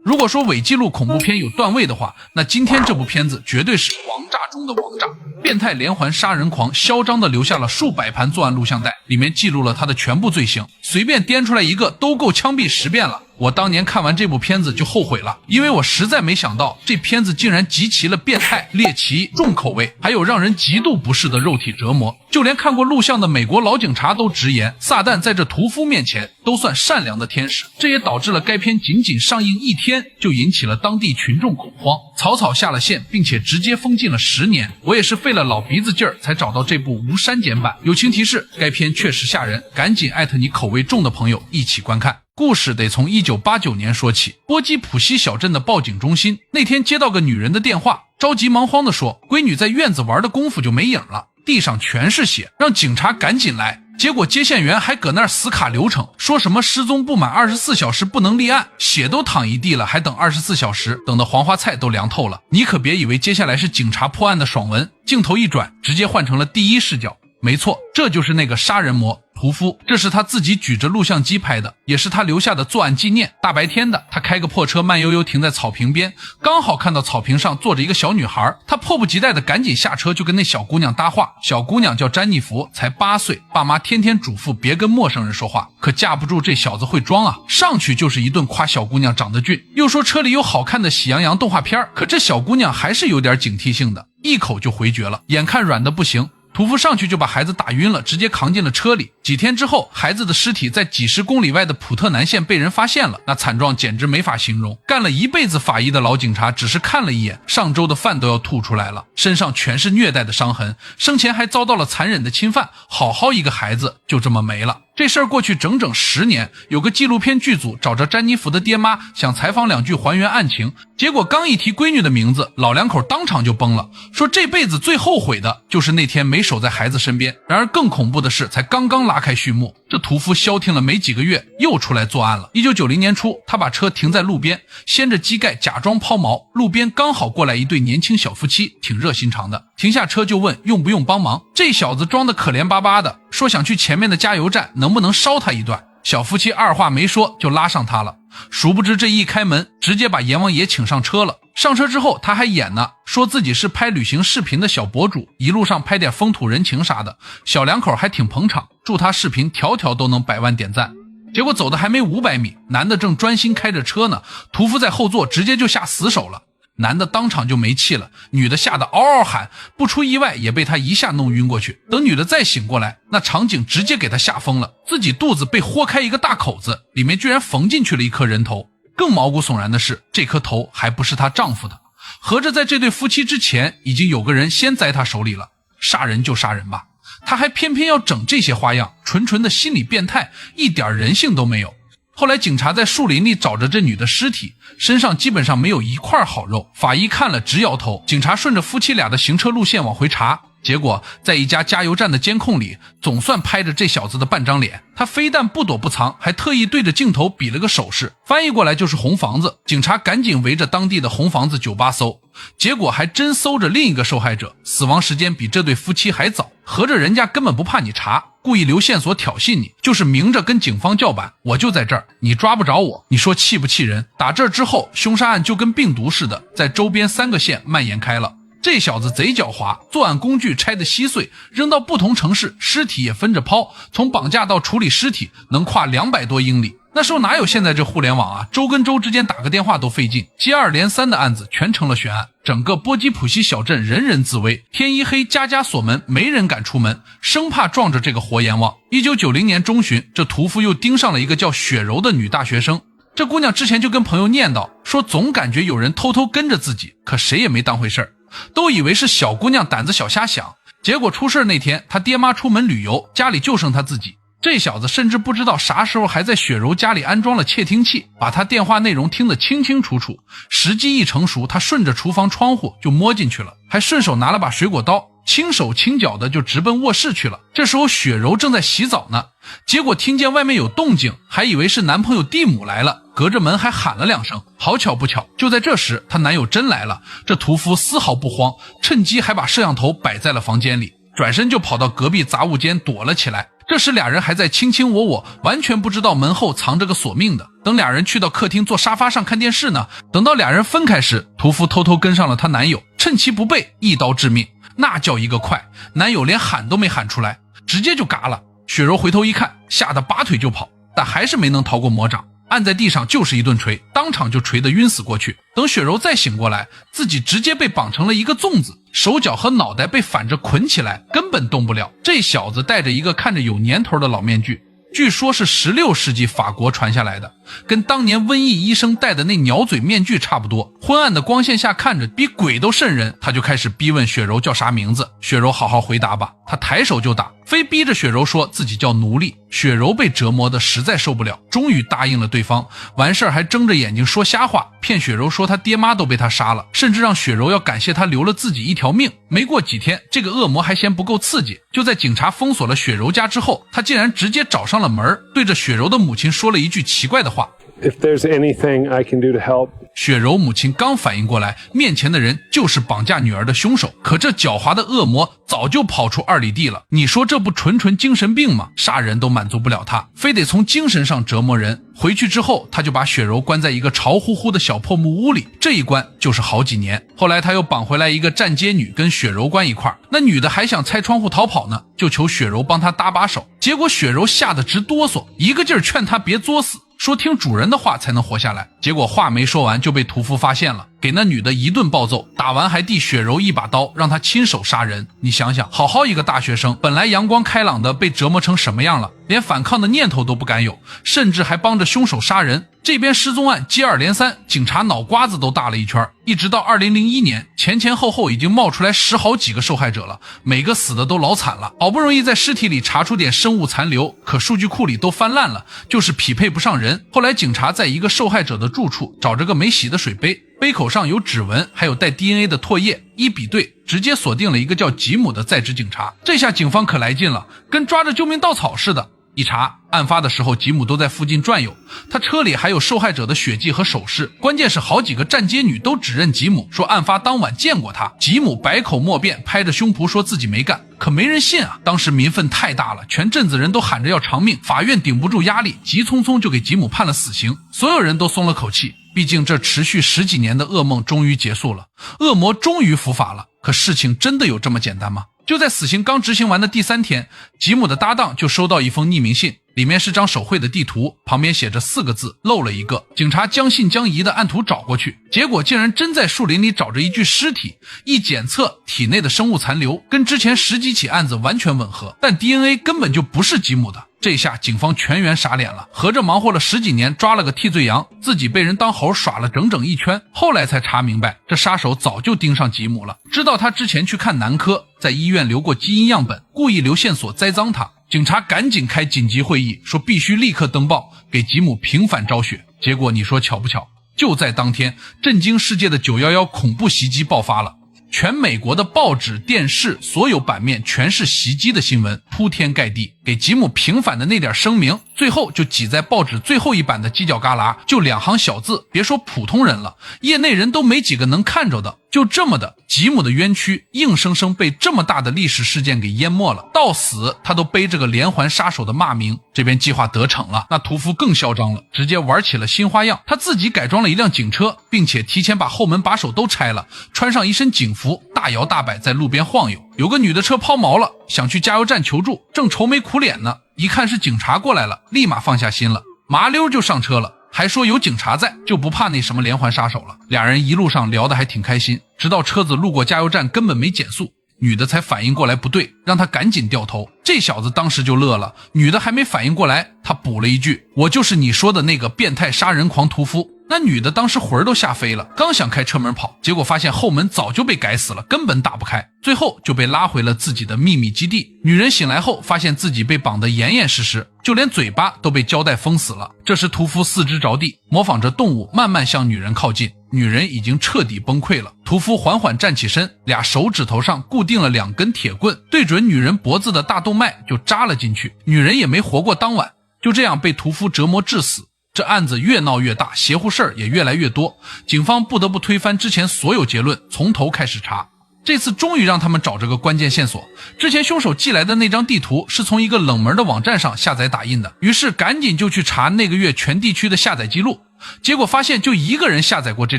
如果说伪纪录恐怖片有段位的话，那今天这部片子绝对是王炸中的王炸。变态连环杀人狂嚣张地留下了数百盘作案录像带，里面记录了他的全部罪行，随便颠出来一个都够枪毙10遍了。我当年看完这部片子就后悔了，因为我实在没想到这片子竟然集齐了变态、猎奇、重口味，还有让人极度不适的肉体折磨。就连看过录像的美国老警察都直言，撒旦在这屠夫面前都算善良的天使。这也导致了该片仅仅上映1天就引起了当地群众恐慌，草草下了线，并且直接封禁了10年。我也是费了老鼻子劲儿才找到这部无删减版。友情提示，该片确实吓人，赶紧艾特你口味重的朋友一起观看。故事得从1989年说起。波基普西小镇的报警中心那天接到个女人的电话，着急忙慌地说，闺女在院子玩的功夫就没影了，地上全是血，让警察赶紧来。结果接线员还搁那儿死卡流程，说什么失踪不满24小时不能立案，血都淌一地了还等24小时，等的黄花菜都凉透了。你可别以为接下来是警察破案的爽文，镜头一转直接换成了第一视角。没错，这就是那个杀人魔屠夫，这是他自己举着录像机拍的，也是他留下的作案纪念。大白天的，他开个破车慢悠悠停在草坪边，刚好看到草坪上坐着一个小女孩，他迫不及待的赶紧下车就跟那小姑娘搭话。小姑娘叫詹妮弗，才8岁，爸妈天天嘱咐别跟陌生人说话，可架不住这小子会装啊，上去就是一顿夸小姑娘长得俊，又说车里有好看的喜羊羊动画片，可这小姑娘还是有点警惕性的，一口就回绝了。眼看软的不行，屠夫上去就把孩子打晕了，直接扛进了车里。几天之后，孩子的尸体在几十公里外的普特南县被人发现了，那惨状简直没法形容。干了一辈子法医的老警察只是看了一眼，上周的饭都要吐出来了，身上全是虐待的伤痕，生前还遭到了残忍的侵犯，好好一个孩子就这么没了。这事儿过去整整10年，有个纪录片剧组找着詹妮弗的爹妈，想采访2句还原案情，结果刚一提闺女的名字，老两口当场就崩了，说这辈子最后悔的就是那天没守在孩子身边。然而更恐怖的是，才刚刚拉开序幕，这屠夫消停了没几个月，又出来作案了。1990年初，他把车停在路边，掀着机盖假装抛锚，路边刚好过来一对年轻小夫妻，挺热心肠的，停下车就问用不用帮忙。这小子装得可怜巴巴的，说想去前面的加油站，能不能捎他一段。小夫妻二话没说就拉上他了，殊不知这一开门，直接把阎王爷请上车了。上车之后他还演呢，说自己是拍旅行视频的小博主，一路上拍点风土人情啥的，小两口还挺捧场，祝他视频条条都能100万点赞。结果走的还没500米，男的正专心开着车呢，屠夫在后座直接就下死手了，男的当场就没气了，女的吓得嗷嗷喊，不出意外也被他一下弄晕过去。等女的再醒过来，那场景直接给她吓疯了，自己肚子被豁开一个大口子，里面居然缝进去了一颗人头。更毛骨悚然的是，这颗头还不是她丈夫的，合着在这对夫妻之前已经有个人先栽她手里了。杀人就杀人吧，他还偏偏要整这些花样，纯纯的心理变态，一点人性都没有。后来警察在树林里找着这女的尸体，身上基本上没有一块好肉，法医看了直摇头。警察顺着夫妻俩的行车路线往回查，结果在一家加油站的监控里，总算拍着这小子的半张脸。他非但不躲不藏，还特意对着镜头比了个手势，翻译过来就是红房子。警察赶紧围着当地的红房子酒吧搜，结果还真搜着另一个受害者，死亡时间比这对夫妻还早。合着人家根本不怕你查，故意留线索挑衅你，就是明着跟警方叫板，我就在这儿，你抓不着我。你说气不气人？打这之后，凶杀案就跟病毒似的，在周边3个县蔓延开了。这小子贼狡猾，作案工具拆得稀碎，扔到不同城市，尸体也分着抛，从绑架到处理尸体能跨200多英里。那时候哪有现在这互联网啊，州跟州之间打个电话都费劲。接二连三的案子全成了悬案，整个波基普西小镇人人自危，天一黑家家锁门，没人敢出门，生怕撞着这个活阎王。1990年中旬，这屠夫又盯上了一个叫雪柔的女大学生。这姑娘之前就跟朋友念叨，说总感觉有人偷偷跟着自己，可谁也没当回事儿，都以为是小姑娘胆子小瞎想。结果出事那天，她爹妈出门旅游，家里就剩她自己。这小子甚至不知道啥时候还在雪柔家里安装了窃听器，把她电话内容听得清清楚楚。时机一成熟，他顺着厨房窗户就摸进去了，还顺手拿了把水果刀，轻手轻脚的就直奔卧室去了。这时候雪柔正在洗澡呢，结果听见外面有动静，还以为是男朋友蒂姆来了，隔着门还喊了2声。好巧不巧，就在这时她男友真来了。这屠夫丝毫不慌，趁机还把摄像头摆在了房间里，转身就跑到隔壁杂物间躲了起来。这时俩人还在卿卿我我，完全不知道门后藏着个索命的。等俩人去到客厅坐沙发上看电视呢，等到俩人分开时，屠夫偷偷跟上了她男友，趁其不备一刀致命，那叫一个快，男友连喊都没喊出来，直接就嘎了。雪柔回头一看，吓得拔腿就跑，但还是没能逃过魔掌，按在地上就是一顿捶，当场就捶得晕死过去。等雪柔再醒过来，自己直接被绑成了一个粽子，手脚和脑袋被反着捆起来，根本动不了。这小子戴着一个看着有年头的老面具，据说是16世纪法国传下来的，跟当年瘟疫医生戴的那鸟嘴面具差不多。昏暗的光线下看着比鬼都瘆人，他就开始逼问雪柔叫啥名字。雪柔好好回答吧，他抬手就打，非逼着雪柔说自己叫奴隶。雪柔被折磨的实在受不了，终于答应了对方，完事儿还睁着眼睛说瞎话，骗雪柔说他爹妈都被他杀了，甚至让雪柔要感谢他留了自己一条命。没过几天，这个恶魔还嫌不够刺激，就在警察封锁了雪柔家之后，他竟然直接找上了门，对着雪柔的母亲说了一句奇怪的话。If there's anything I can do to help. 雪柔母亲刚反应过来，面前的人就是绑架女儿的凶手，可这狡猾的恶魔早就跑出2里地了。你说这不纯精神病吗？杀人都满足不了他，非得从精神上折磨人。回去之后，他就把雪柔关在一个潮乎乎的小破木屋里，这一关就是好几年。后来他又绑回来一个站街女跟雪柔关一块儿，那女的还想拆窗户逃跑呢，就求雪柔帮她搭把手。结果雪柔吓得直哆嗦，一个劲儿劝她别作死，说听主人的话才能活下来。结果话没说完就被屠夫发现了，给那女的一顿暴揍，打完还递雪柔一把刀，让她亲手杀人。你想想，好好一个大学生，本来阳光开朗的，被折磨成什么样了？连反抗的念头都不敢有，甚至还帮着凶手杀人。这边失踪案接二连三，警察脑瓜子都大了一圈，一直到2001年，前后已经冒出来10好几个受害者了，每个死的都老惨了。好不容易在尸体里查出点生物残留，可数据库里都翻烂了，就是匹配不上人。后来警察在一个受害者的住处找着个没洗的水杯，杯口上有指纹，还有带 DNA 的唾液，一比对，直接锁定了一个叫吉姆的在职警察。这下警方可来劲了，跟抓着救命稻草似的。一查，案发的时候吉姆都在附近转悠，他车里还有受害者的血迹和首饰，关键是好几个站街女都指认吉姆，说案发当晚见过他。吉姆百口莫辩，拍着胸脯说自己没干，可没人信啊。当时民愤太大了，全镇子人都喊着要偿命，法院顶不住压力，急匆匆就给吉姆判了死刑，所有人都松了口气，毕竟这持续10几年的噩梦终于结束了，恶魔终于伏法了。可事情真的有这么简单吗？就在死刑刚执行完的第3天，吉姆的搭档就收到一封匿名信，里面是张手绘的地图，旁边写着4个字，漏了一个。警察将信将疑的按图找过去，结果竟然真在树林里找着一具尸体，一检测体内的生物残留跟之前10几起案子完全吻合，但 DNA 根本就不是吉姆的。这下警方全员傻脸了，合着忙活了10几年抓了个替罪羊，自己被人当猴耍了整整一圈。后来才查明白，这杀手早就盯上吉姆了，知道他之前去看男科，在医院留过基因样本，故意留线索栽赃他。警察赶紧开紧急会议，说必须立刻登报，给吉姆平反昭雪。结果你说巧不巧，就在当天，震惊世界的911恐怖袭击爆发了，全美国的报纸、电视所有版面全是袭击的新闻，铺天盖地。给吉姆平反的那点声明，最后就挤在报纸最后一版的犄角旮旯，就2行小字，别说普通人了，业内人都没几个能看着的。就这么的，吉姆的冤屈硬生生被这么大的历史事件给淹没了，到死他都背着个连环杀手的骂名。这边计划得逞了，那屠夫更嚣张了，直接玩起了新花样。他自己改装了一辆警车，并且提前把后门把手都拆了，穿上一身警服，大摇大摆在路边晃悠。有个女的车抛锚了，想去加油站求助，正愁眉苦脸呢，一看是警察过来了，立马放下心了，麻溜就上车了，还说有警察在，就不怕那什么连环杀手了。俩人一路上聊得还挺开心，直到车子路过加油站根本没减速，女的才反应过来不对，让他赶紧掉头。这小子当时就乐了，女的还没反应过来，他补了一句，我就是你说的那个变态杀人狂屠夫。那女的当时魂都吓飞了，刚想开车门跑，结果发现后门早就被改死了，根本打不开，最后就被拉回了自己的秘密基地。女人醒来后发现自己被绑得严严实实，就连嘴巴都被胶带封死了。这时屠夫四肢着地，模仿着动物慢慢向女人靠近，女人已经彻底崩溃了。屠夫缓缓站起身，俩手指头上固定了2根铁棍，对准女人脖子的大动脉就扎了进去，女人也没活过当晚，就这样被屠夫折磨致死。这案子越闹越大，邪乎事儿也越来越多，警方不得不推翻之前所有结论，从头开始查。这次终于让他们找着个关键线索。之前凶手寄来的那张地图是从一个冷门的网站上下载打印的，于是赶紧就去查那个月全地区的下载记录，结果发现就一个人下载过这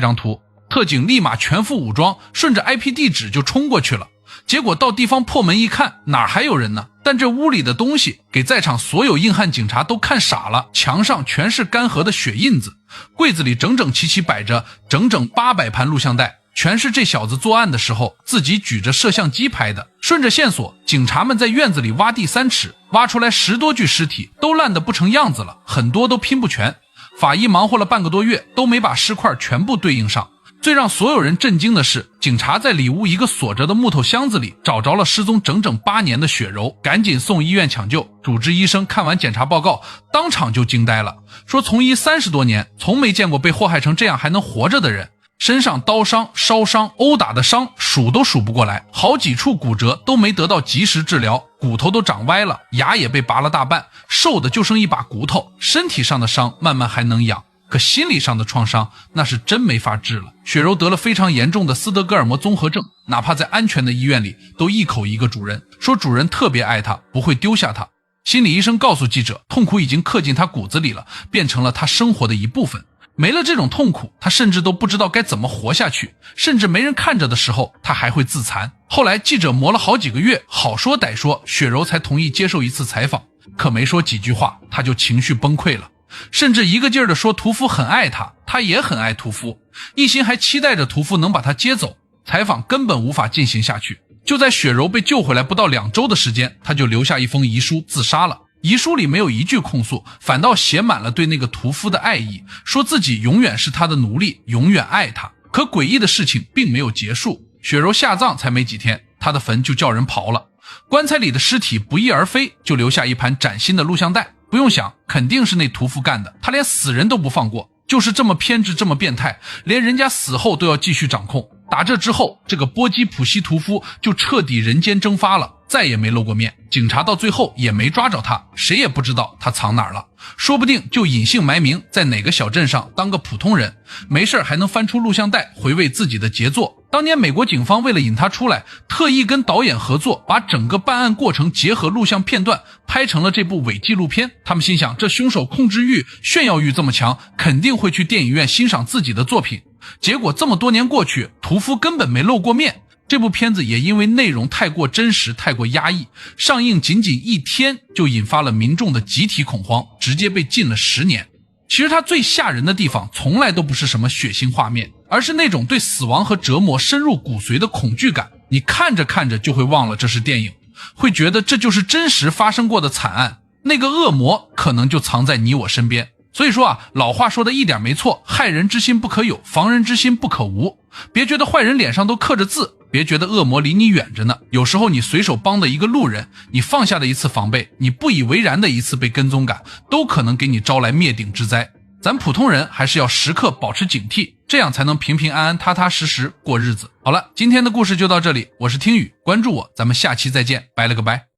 张图。特警立马全副武装，顺着 IP 地址就冲过去了。结果到地方破门一看，哪还有人呢？但这屋里的东西给在场所有硬汉警察都看傻了，墙上全是干涸的血印子，柜子里整整齐齐摆着整整800盘录像带，全是这小子作案的时候自己举着摄像机拍的。顺着线索，警察们在院子里挖地3尺，挖出来10多具尸体，都烂得不成样子了，很多都拼不全。法医忙活了半个多月，都没把尸块全部对应上。最让所有人震惊的是，警察在里屋一个锁着的木头箱子里找着了失踪整整8年的雪柔，赶紧送医院抢救。主治医生看完检查报告，当场就惊呆了，说从医30多年，从没见过被祸害成这样还能活着的人。身上刀伤、烧伤、殴打的伤数都数不过来，好几处骨折都没得到及时治疗，骨头都长歪了，牙也被拔了大半，瘦的就剩一把骨头。身体上的伤慢慢还能养，可心理上的创伤那是真没法治了。雪柔得了非常严重的斯德哥尔摩综合症，哪怕在安全的医院里都一口一个主人，说主人特别爱她，不会丢下她。心理医生告诉记者，痛苦已经刻进她骨子里了，变成了她生活的一部分。没了这种痛苦，她甚至都不知道该怎么活下去，甚至没人看着的时候她还会自残。后来记者磨了好几个月，好说歹说，雪柔才同意接受一次采访，可没说几句话，她就情绪崩溃了，甚至一个劲儿地说屠夫很爱她，她也很爱屠夫，一心还期待着屠夫能把她接走。采访根本无法进行下去，就在雪柔被救回来不到2周的时间，她就留下一封遗书自杀了。遗书里没有一句控诉，反倒写满了对那个屠夫的爱意，说自己永远是他的奴隶，永远爱他。可诡异的事情并没有结束，雪柔下葬才没几天，他的坟就叫人刨了，棺材里的尸体不翼而飞，就留下一盘崭新的录像带。不用想，肯定是那屠夫干的，他连死人都不放过，就是这么偏执，这么变态，连人家死后都要继续掌控。打这之后，这个波基普西屠夫就彻底人间蒸发了，再也没露过面，警察到最后也没抓着他，谁也不知道他藏哪儿了，说不定就隐姓埋名在哪个小镇上当个普通人，没事还能翻出录像带回味自己的杰作。当年美国警方为了引他出来，特意跟导演合作，把整个办案过程结合录像片段拍成了这部伪纪录片。他们心想，这凶手控制欲、炫耀欲这么强，肯定会去电影院欣赏自己的作品。结果这么多年过去，屠夫根本没露过面。这部片子也因为内容太过真实，太过压抑，上映仅仅1天就引发了民众的集体恐慌，直接被禁了10年。其实它最吓人的地方从来都不是什么血腥画面，而是那种对死亡和折磨深入骨髓的恐惧感。你看着看着就会忘了这是电影，会觉得这就是真实发生过的惨案，那个恶魔可能就藏在你我身边。所以说啊，老话说的一点没错，害人之心不可有，防人之心不可无。别觉得坏人脸上都刻着字，别觉得恶魔离你远着呢。有时候你随手帮的一个路人，你放下的一次防备，你不以为然的一次被跟踪感，都可能给你招来灭顶之灾。咱普通人还是要时刻保持警惕，这样才能平平安安踏踏实实过日子。好了，今天的故事就到这里，我是听雨，关注我，咱们下期再见，拜了个拜。